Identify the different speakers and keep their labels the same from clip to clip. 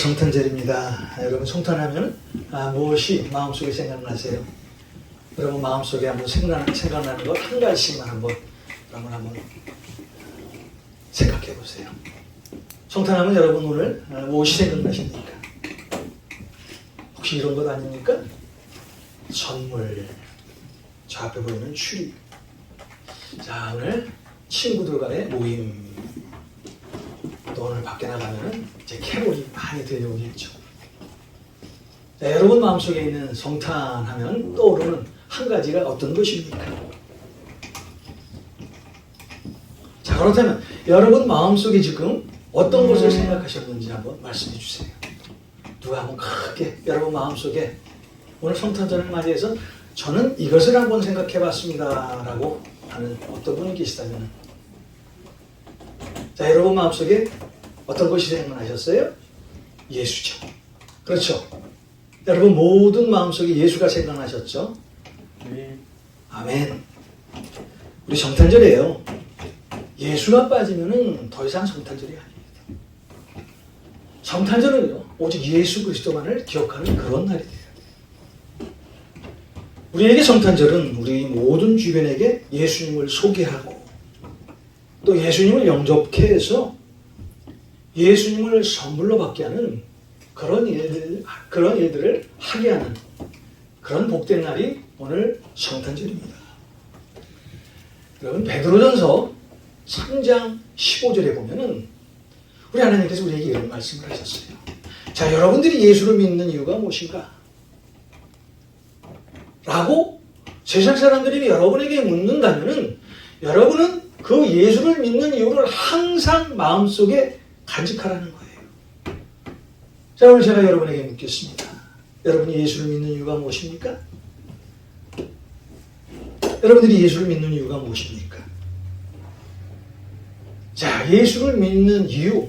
Speaker 1: 성탄절입니다. 여러분 성탄하면 무엇이 마음속에 생각나세요? 여러분 마음속에 한번 생각나는 것 한 가지씩만 한번 생각해 보세요. 성탄하면 여러분 오늘 무엇이 생각나십니까? 혹시 이런 것 아닙니까? 선물, 저 앞에 보이는 추리. 자, 오늘 친구들과의 모임. 또 오늘 밖에 나가면 이제 캐롤이 많이 들려오겠죠. 자, 여러분 마음속에 있는 성탄하면 떠오르는 한 가지가 어떤 것입니까? 자, 그렇다면 여러분 마음속에 지금 어떤 것을 생각하셨는지 한번 말씀해 주세요. 누가 한번 크게 여러분 마음속에 오늘 성탄절을 맞이해서 저는 이것을 한번 생각해 봤습니다 라고 하는 어떤 분이 계시다면, 자, 여러분 마음속에 어떤 것이 생각나셨어요? 예수죠. 그렇죠. 여러분 모든 마음속에 예수가 생각나셨죠? 아멘. 우리 성탄절이에요. 예수가 빠지면은 더 이상 성탄절이 아닙니다. 성탄절은요, 오직 예수 그리스도만을 기억하는 그런 날이 돼요. 우리에게 성탄절은 우리 모든 주변에게 예수님을 소개하고 또 예수님을 영접케 해서 예수님을 선물로 받게 하는 그런 일들을 하게 하는 그런 복된 날이 오늘 성탄절입니다. 여러분 베드로전서 3장 15절에 보면은 우리 하나님께서 우리에게 이런 말씀을 하셨어요. 자, 여러분들이 예수를 믿는 이유가 무엇인가? 라고 세상 사람들이 여러분에게 묻는다면은 여러분은 그 예수를 믿는 이유를 항상 마음속에 간직하라는 거예요. 자, 오늘 제가 여러분에게 묻겠습니다. 여러분이 예수를 믿는 이유가 무엇입니까? 여러분들이 예수를 믿는 이유가 무엇입니까? 자, 예수를 믿는 이유,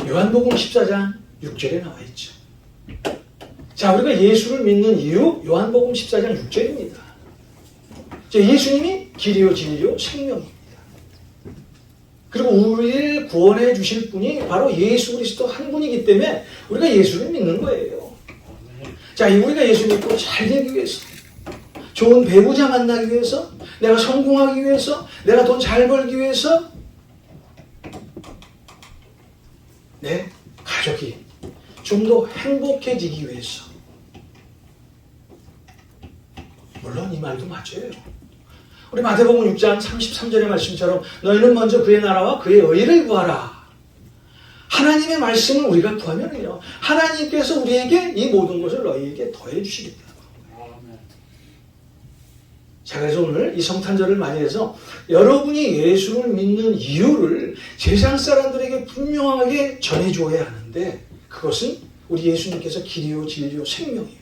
Speaker 1: 요한복음 14장 6절에 나와 있죠. 자, 우리가 예수를 믿는 이유, 요한복음 14장 6절입니다. 자, 예수님이 길이요 진리요 생명입니다. 그리고 우리를 구원해 주실 분이 바로 예수 그리스도 한 분이기 때문에 우리가 예수를 믿는 거예요. 자, 우리가 예수 믿고 잘 되기 위해서, 좋은 배우자 만나기 위해서, 내가 성공하기 위해서, 내가 돈 잘 벌기 위해서, 내 가족이 좀 더 행복해지기 위해서. 물론 이 말도 맞아요. 우리 마태복음 6장 33절의 말씀처럼 너희는 먼저 그의 나라와 그의 의를 구하라. 하나님의 말씀을 우리가 구하면요, 하나님께서 우리에게 이 모든 것을 너희에게 더해 주시겠다. 자, 그래서 오늘 이 성탄절을 맞이해서 여러분이 예수를 믿는 이유를 세상 사람들에게 분명하게 전해줘야 하는데, 그것은 우리 예수님께서 길이요 진리요 생명이에요.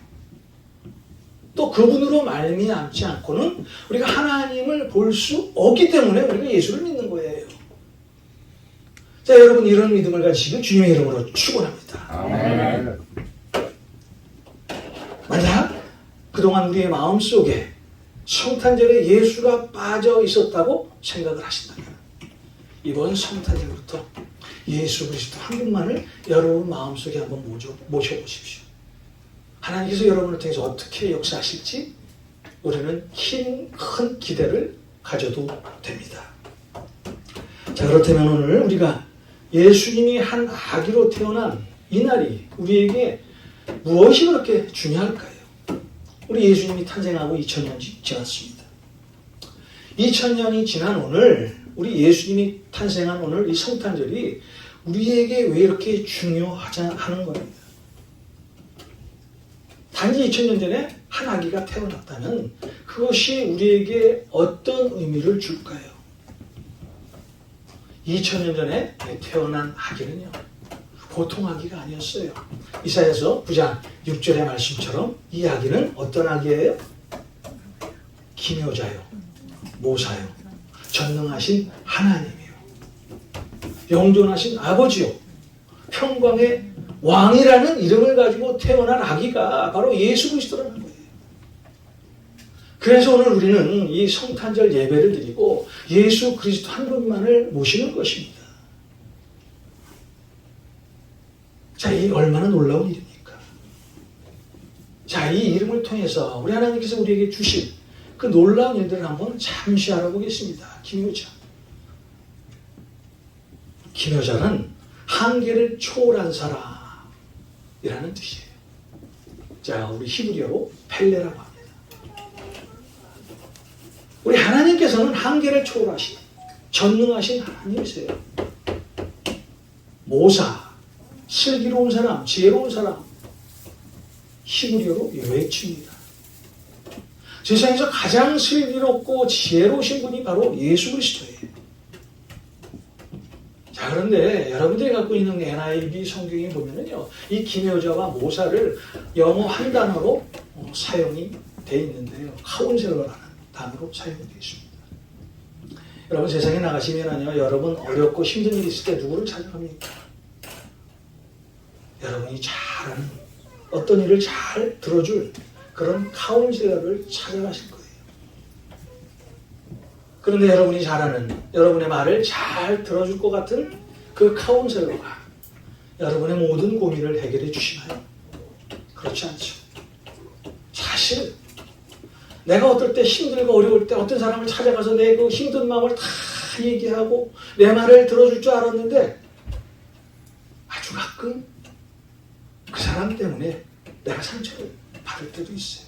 Speaker 1: 또 그분으로 말미암지 않고는 우리가 하나님을 볼 수 없기 때문에 우리가 예수를 믿는 거예요. 자, 여러분 이런 믿음을 가지시길 주님의 이름으로 축원합니다. 아멘. 만약 그동안 우리의 마음속에 성탄절에 예수가 빠져 있었다고 생각을 하신다면 이번 성탄절부터 예수 그리스도 한 분만을 여러분 마음속에 한번 모셔보십시오. 하나님께서 여러분을 통해서 어떻게 역사하실지 우리는 큰 기대를 가져도 됩니다. 자, 그렇다면 오늘 우리가 예수님이 한 아기로 태어난 이 날이 우리에게 무엇이 그렇게 중요할까요? 우리 예수님이 탄생하고 2000년이 지났습니다. 2000년이 지난 오늘, 우리 예수님이 탄생한 오늘 이 성탄절이 우리에게 왜 이렇게 중요하지 하는 겁니다. 단지 2000년 전에 한 아기가 태어났다면 그것이 우리에게 어떤 의미를 줄까요? 2000년 전에 태어난 아기는요, 보통 아기가 아니었어요. 이사야서 9장 6절의 말씀처럼 이 아기는 어떤 아기예요? 기묘자요, 모사요, 전능하신 하나님이요, 영존하신 아버지요, 평강의 왕이라는 이름을 가지고 태어난 아기가 바로 예수 그리스도라는 거예요. 그래서 오늘 우리는 이 성탄절 예배를 드리고 예수 그리스도 한 분만을 모시는 것입니다. 자, 이 얼마나 놀라운 일입니까? 자, 이 이름을 통해서 우리 하나님께서 우리에게 주신 그 놀라운 일들을 한번 잠시 알아보겠습니다. 기묘자. 기묘자는 한계를 초월한 사람이라는 뜻이에요. 자, 우리 히브리어로 펠레라고 합니다. 우리 하나님께서는 한계를 초월하신 전능하신 하나님이세요. 모사, 슬기로운 사람, 지혜로운 사람, 히브리어로 요에치입니다. 세상에서 가장 슬기롭고 지혜로우신 분이 바로 예수 그리스도예요. 자, 그런데 여러분들이 갖고 있는 NIV 성경에 보면은요, 이 기묘자와 모사를 영어 한 단어로 사용이 되어 있는데요. 카운셀러라는 단어로 사용되어 있습니다. 여러분 세상에 나가시면은요, 여러분 어렵고 힘든 일이 있을 때 누구를 찾아갑니까? 여러분이 잘 아는 어떤 일을 잘 들어줄 그런 카운셀러를 찾아가실 거예요. 그런데 여러분이 잘 아는 여러분의 말을 잘 들어줄 것 같은 그 카운셀러가 여러분의 모든 고민을 해결해 주시나요? 그렇지 않죠. 사실 내가 어떨 때 힘들고 어려울 때 어떤 사람을 찾아가서 내 그 힘든 마음을 다 얘기하고 내 말을 들어줄 줄 알았는데 아주 가끔 그 사람 때문에 내가 상처를 받을 때도 있어요.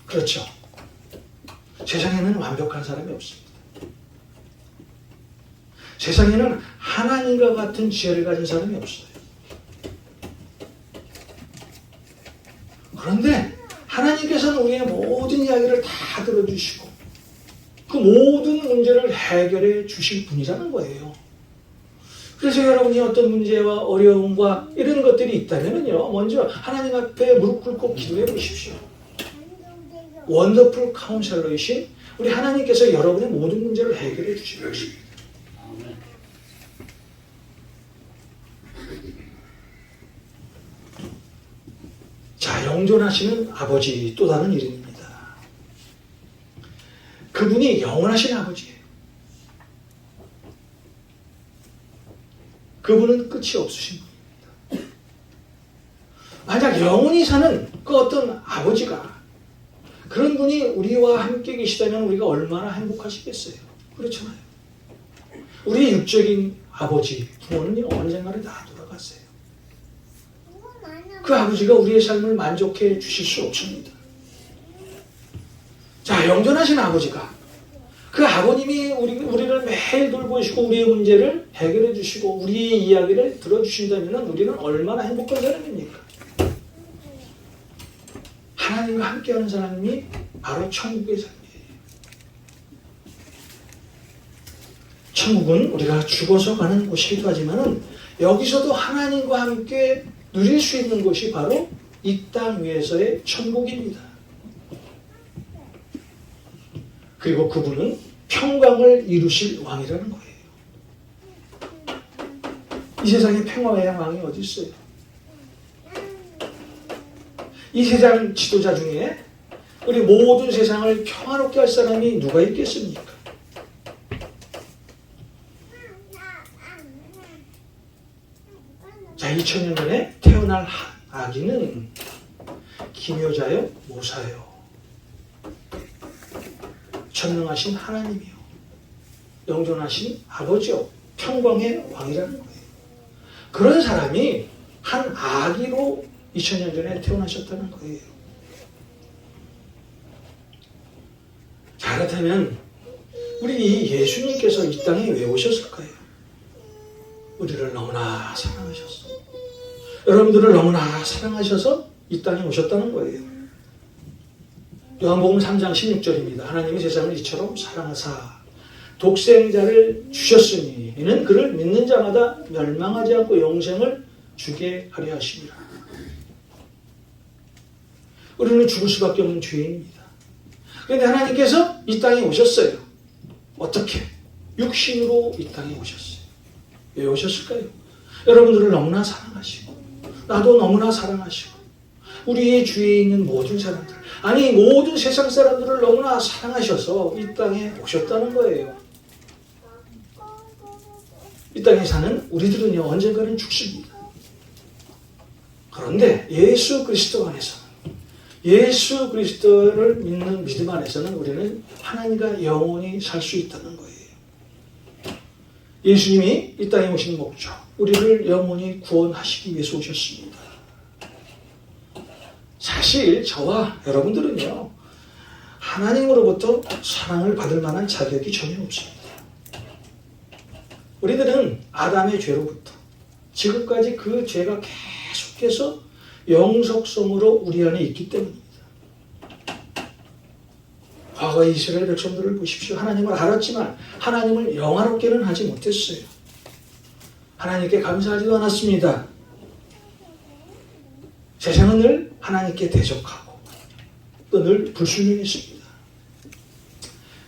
Speaker 1: 그렇죠. 세상에는 완벽한 사람이 없습니다. 세상에는 하나님과 같은 지혜를 가진 사람이 없어요. 그런데 하나님께서는 우리의 모든 이야기를 다 들어주시고 그 모든 문제를 해결해 주실 분이라는 거예요. 그래서 여러분이 어떤 문제와 어려움과 이런 것들이 있다면요, 먼저 하나님 앞에 무릎 꿇고 기도해 보십시오. 원더풀 카운셀러이신 우리 하나님께서 여러분의 모든 문제를 해결해 주실 것입니다. 자, 영존하시는 아버지, 또 다른 이름입니다. 그분이 영원하신 아버지예요. 그분은 끝이 없으신 분입니다. 만약 영원히 사는 그 어떤 아버지가 그런 분이 우리와 함께 계시다면 우리가 얼마나 행복하시겠어요? 그렇잖아요. 우리의 육적인 아버지, 부모는 언젠가는 다 돌아갔어요. 그 아버지가 우리의 삶을 만족해 주실 수 없습니다. 자, 영존하신 아버지가 그 아버님이 우리를 매일 돌보시고 우리의 문제를 해결해 주시고 우리의 이야기를 들어주신다면 우리는 얼마나 행복한 사람입니까? 하나님과 함께하는 사람이 바로 천국의 삶이에요. 천국은 우리가 죽어서 가는 곳이기도 하지만 여기서도 하나님과 함께 누릴 수 있는 곳이 바로 이 땅 위에서의 천국입니다. 그리고 그분은 평강을 이루실 왕이라는 거예요. 이 세상에 평화의 왕이 어디 있어요? 이 세상 지도자 중에 우리 모든 세상을 평화롭게 할 사람이 누가 있겠습니까? 자, 2000년 전에 태어날 아기는 기묘자요, 모사요. 전능하신 하나님이요. 영존하신 아버지요. 평강의 왕이라는 거예요. 그런 사람이 한 아기로 2000년 전에 태어나셨다는 거예요. 자, 그렇다면 우리 예수님께서 이 땅에 왜 오셨을까요? 우리를 너무나 사랑하셨어. 여러분들을 너무나 사랑하셔서 이 땅에 오셨다는 거예요. 요한복음 3장 16절입니다. 하나님이 세상을 이처럼 사랑하사 독생자를 주셨으니 이는 그를 믿는 자마다 멸망하지 않고 영생을 주게 하려 하심이라. 우리는 죽을 수밖에 없는 죄인입니다. 그런데 하나님께서 이 땅에 오셨어요. 어떻게? 육신으로 이 땅에 오셨어요. 왜 오셨을까요? 여러분들을 너무나 사랑하시고 나도 너무나 사랑하시고 우리의 주위에 있는 모든 사람들, 아니 모든 세상 사람들을 너무나 사랑하셔서 이 땅에 오셨다는 거예요. 이 땅에 사는 우리들은요, 언젠가는 죽습니다. 그런데 예수 그리스도 안에서는, 예수 그리스도를 믿는 믿음 안에서는 우리는 하나님과 영원히 살 수 있다는 거예요. 예수님이 이 땅에 오신 목적, 우리를 영원히 구원하시기 위해서 오셨습니다. 사실 저와 여러분들은요, 하나님으로부터 사랑을 받을 만한 자격이 전혀 없습니다. 우리들은 아담의 죄로부터 지금까지 그 죄가 계속해서 영속성으로 우리 안에 있기 때문입니다. 과거 이스라엘 백성들을 보십시오. 하나님을 알았지만 하나님을 영화롭게는 하지 못했어요. 하나님께 감사하지도 않았습니다. 세상은 늘 하나님께 대적하고 또 늘 불순종했습니다.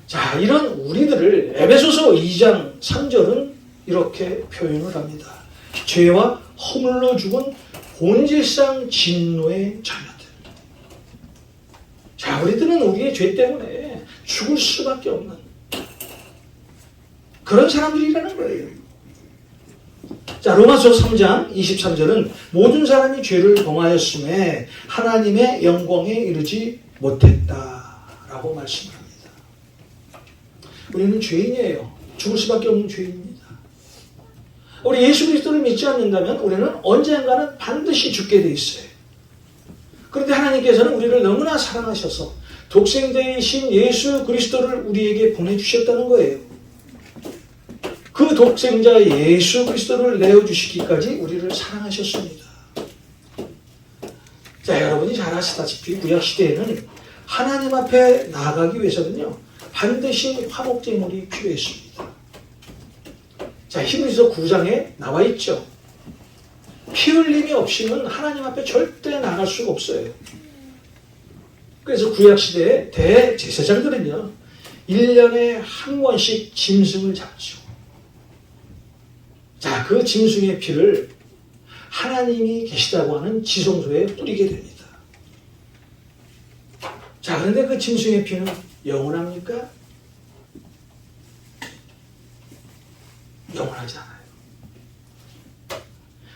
Speaker 1: 자, 이런 우리들을 에베소서 2장 3절은 이렇게 표현을 합니다. 죄와 허물로 죽은 본질상 진노의 자녀들. 자, 우리들은 우리의 죄 때문에 죽을 수밖에 없는 그런 사람들이라는 거예요. 자, 로마서 3장 23절은 모든 사람이 죄를 범하였음에 하나님의 영광에 이르지 못했다라고 말씀을 합니다. 우리는 죄인이에요. 죽을 수밖에 없는 죄인입니다. 우리 예수 그리스도를 믿지 않는다면 우리는 언젠가는 반드시 죽게 돼 있어요. 그런데 하나님께서는 우리를 너무나 사랑하셔서 독생자이신 예수 그리스도를 우리에게 보내주셨다는 거예요. 그 독생자 예수 그리스도를 내어주시기까지 우리를 사랑하셨습니다. 자, 여러분이 잘 아시다시피 구약시대에는 하나님 앞에 나아가기 위해서는요, 반드시 화목제물이 필요했습니다. 자, 히브리서 9장에 나와 있죠. 피 흘림이 없이는 하나님 앞에 절대 나갈 수가 없어요. 그래서 구약시대의 대제사장들은요, 1년에 한 번씩 짐승을 잡죠. 자, 그 짐승의 피를 하나님이 계시다고 하는 지성소에 뿌리게 됩니다. 자, 그런데 그 짐승의 피는 영원합니까? 영원하지 않아요.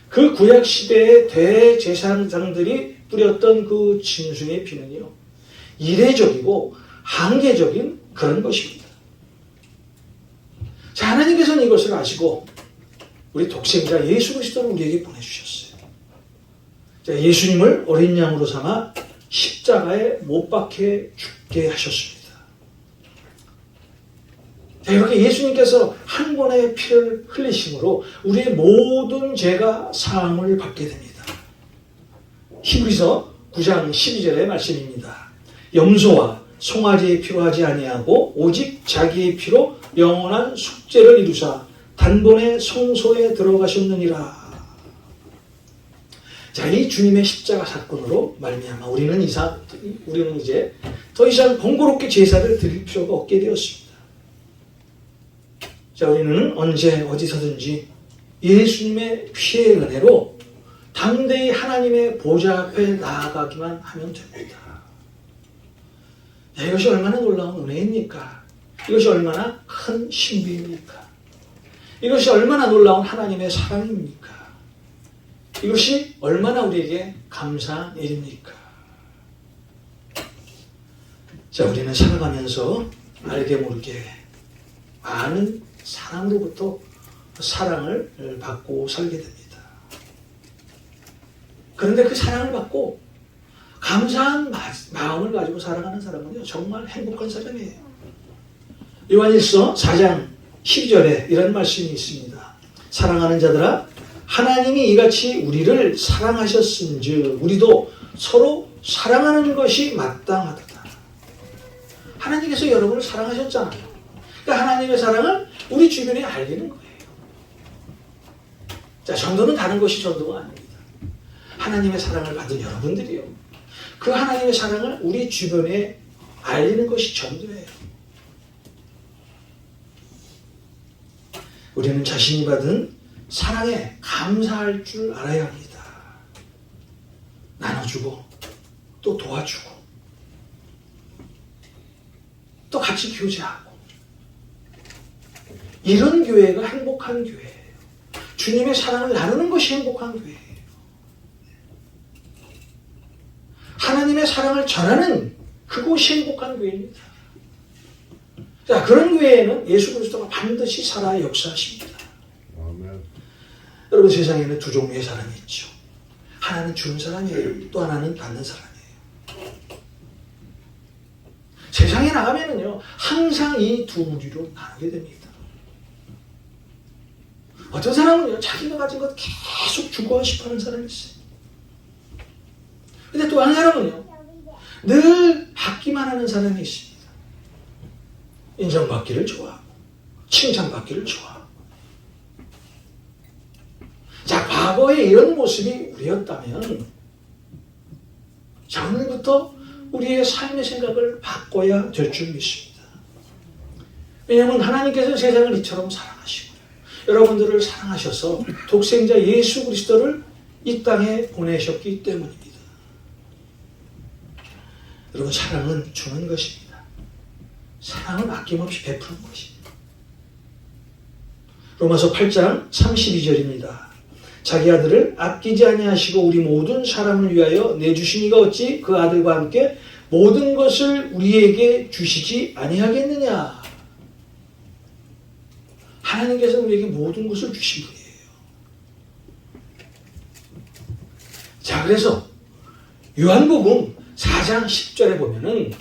Speaker 1: 그 구약시대의 대제사장들이 뿌렸던 그 짐승의 피는요, 이례적이고 한계적인 그런 것입니다. 자, 하나님께서는 이것을 아시고 우리 독생자 예수 그리스도를 우리에게 보내주셨어요. 자, 예수님을 어린 양으로 삼아 십자가에 못 박혀 죽게 하셨습니다. 자, 이렇게 예수님께서 한 번의 피를 흘리심으로 우리의 모든 죄가 사함을 받게 됩니다. 히브리서 9장 12절의 말씀입니다. 염소와 송아지의 피로 하지 아니하고 오직 자기의 피로 영원한 속죄를 이루사 단번에 성소에 들어가셨느니라. 자, 이 주님의 십자가 사건으로 말미암아 우리는 이제 더 이상 번거롭게 제사를 드릴 필요가 없게 되었습니다. 자, 우리는 언제 어디서든지 예수님의 피의 은혜로 담대히 하나님의 보좌 앞에 나아가기만 하면 됩니다. 야, 이것이 얼마나 놀라운 은혜입니까? 이것이 얼마나 큰 신비입니까? 이것이 얼마나 놀라운 하나님의 사랑입니까? 이것이 얼마나 우리에게 감사한 일입니까? 자, 우리는 살아가면서 알게 모르게 많은 사람으로부터 사랑을 받고 살게 됩니다. 그런데 그 사랑을 받고 감사한 마음을 가지고 살아가는 사람은요, 정말 행복한 사람이에요. 요한일서 4장 12절에 이런 말씀이 있습니다. 사랑하는 자들아, 하나님이 이같이 우리를 사랑하셨은즉 우리도 서로 사랑하는 것이 마땅하다. 하나님께서 여러분을 사랑하셨잖아요. 그러니까 하나님의 사랑을 우리 주변에 알리는 거예요. 자, 전도는 다른 것이 전도가 아닙니다. 하나님의 사랑을 받은 여러분들이요, 그 하나님의 사랑을 우리 주변에 알리는 것이 전도예요. 우리는 자신이 받은 사랑에 감사할 줄 알아야 합니다. 나눠주고 또 도와주고 또 같이 교제하고, 이런 교회가 행복한 교회예요. 주님의 사랑을 나누는 것이 행복한 교회예요. 하나님의 사랑을 전하는 그곳이 행복한 교회입니다. 자, 그런 교회에는 예수 그리스도가 반드시 살아 역사하십니다.
Speaker 2: 아멘.
Speaker 1: 여러분, 세상에는 두 종류의 사람이 있죠. 하나는 주는 사람이에요. 또 하나는 받는 사람이에요. 세상에 나가면은요, 항상 이 두 무리로 나누게 됩니다. 어떤 사람은요, 자기가 가진 것 계속 주고 싶어 하는 사람이 있어요. 근데 또 한 사람은요, 늘 받기만 하는 사람이 있습니다. 인정받기를 좋아하고, 칭찬받기를 좋아하고. 자, 과거에 이런 모습이 우리였다면, 자, 오늘부터 우리의 삶의 생각을 바꿔야 될 줄 믿습니다. 왜냐하면 하나님께서 세상을 이처럼 사랑하시고, 여러분들을 사랑하셔서 독생자 예수 그리스도를 이 땅에 보내셨기 때문입니다. 여러분, 사랑은 주는 것입니다. 사랑은 아낌없이 베푸는 것입니다. 로마서 8장 32절입니다. 자기 아들을 아끼지 아니하시고 우리 모든 사람을 위하여 내주시니가 어찌 그 아들과 함께 모든 것을 우리에게 주시지 아니하겠느냐. 하나님께서 우리에게 모든 것을 주신 분이에요. 자, 그래서 요한복음 4장 10절에 보면은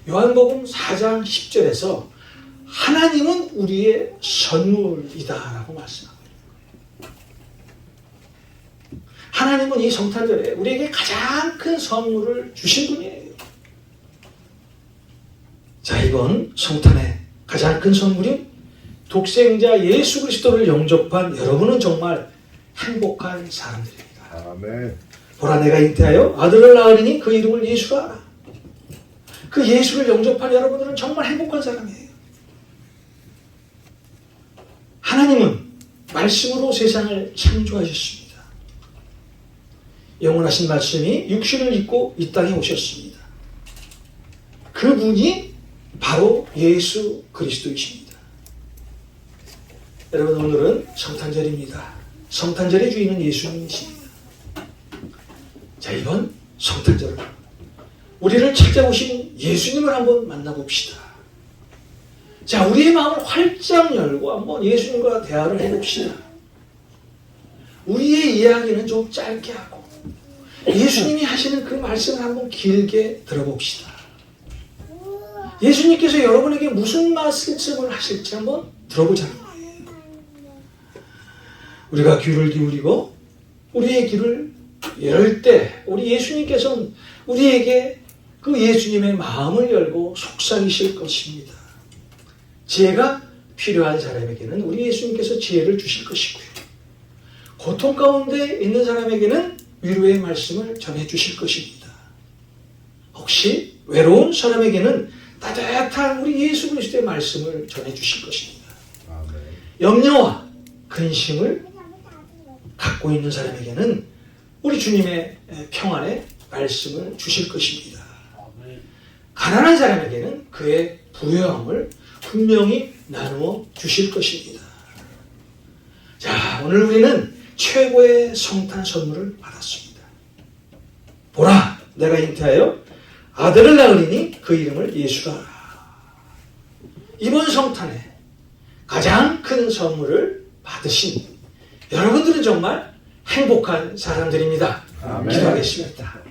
Speaker 1: 요한복음 4장 10절에서 하나님은 우리의 선물이다라고 말씀합니다. 하나님은 이 성탄절에 우리에게 가장 큰 선물을 주신 분이에요. 자, 이번 성탄의 가장 큰 선물이 독생자 예수 그리스도를 영접한 여러분은 정말 행복한 사람들입니다.
Speaker 2: 아멘.
Speaker 1: 보라, 내가 잉태하여 아들을 낳으리니 그 이름을 예수라 하라. 그 예수를 영접한 여러분들은 정말 행복한 사람이에요. 하나님은 말씀으로 세상을 창조하셨습니다. 영원하신 말씀이 육신을 입고 이 땅에 오셨습니다. 그분이 바로 예수 그리스도이십니다. 여러분, 오늘은 성탄절입니다. 성탄절의 주인은 예수님이십니다. 자, 이번 성탄절은 우리를 찾아오신 예수님을 한번 만나봅시다. 자, 우리의 마음을 활짝 열고 한번 예수님과 대화를 해봅시다. 우리의 이야기는 좀 짧게 하고 예수님이 하시는 그 말씀을 한번 길게 들어봅시다. 예수님께서 여러분에게 무슨 말씀을 하실지 한번 들어보자는 거예요. 우리가 귀를 기울이고 우리의 귀를 열 때 우리 예수님께서는 우리에게 그 예수님의 마음을 열고 속삭이실 것입니다. 지혜가 필요한 사람에게는 우리 예수님께서 지혜를 주실 것이고요. 고통 가운데 있는 사람에게는 위로의 말씀을 전해주실 것입니다. 혹시 외로운 사람에게는 따뜻한 우리 예수 그리스도의 말씀을 전해주실 것입니다.
Speaker 2: 아멘.
Speaker 1: 염려와 근심을 갖고 있는 사람에게는 우리 주님의 평안의 말씀을 주실 것입니다. 가난한 사람에게는 그의 부요함을 분명히 나누어 주실 것입니다. 자, 오늘 우리는 최고의 성탄 선물을 받았습니다. 보라, 내가 잉태하여 아들을 낳으리니 그 이름을 예수라 하라. 이번 성탄에 가장 큰 선물을 받으신 여러분들은 정말 행복한 사람들입니다.
Speaker 2: 아멘.
Speaker 1: 기도하겠습니다.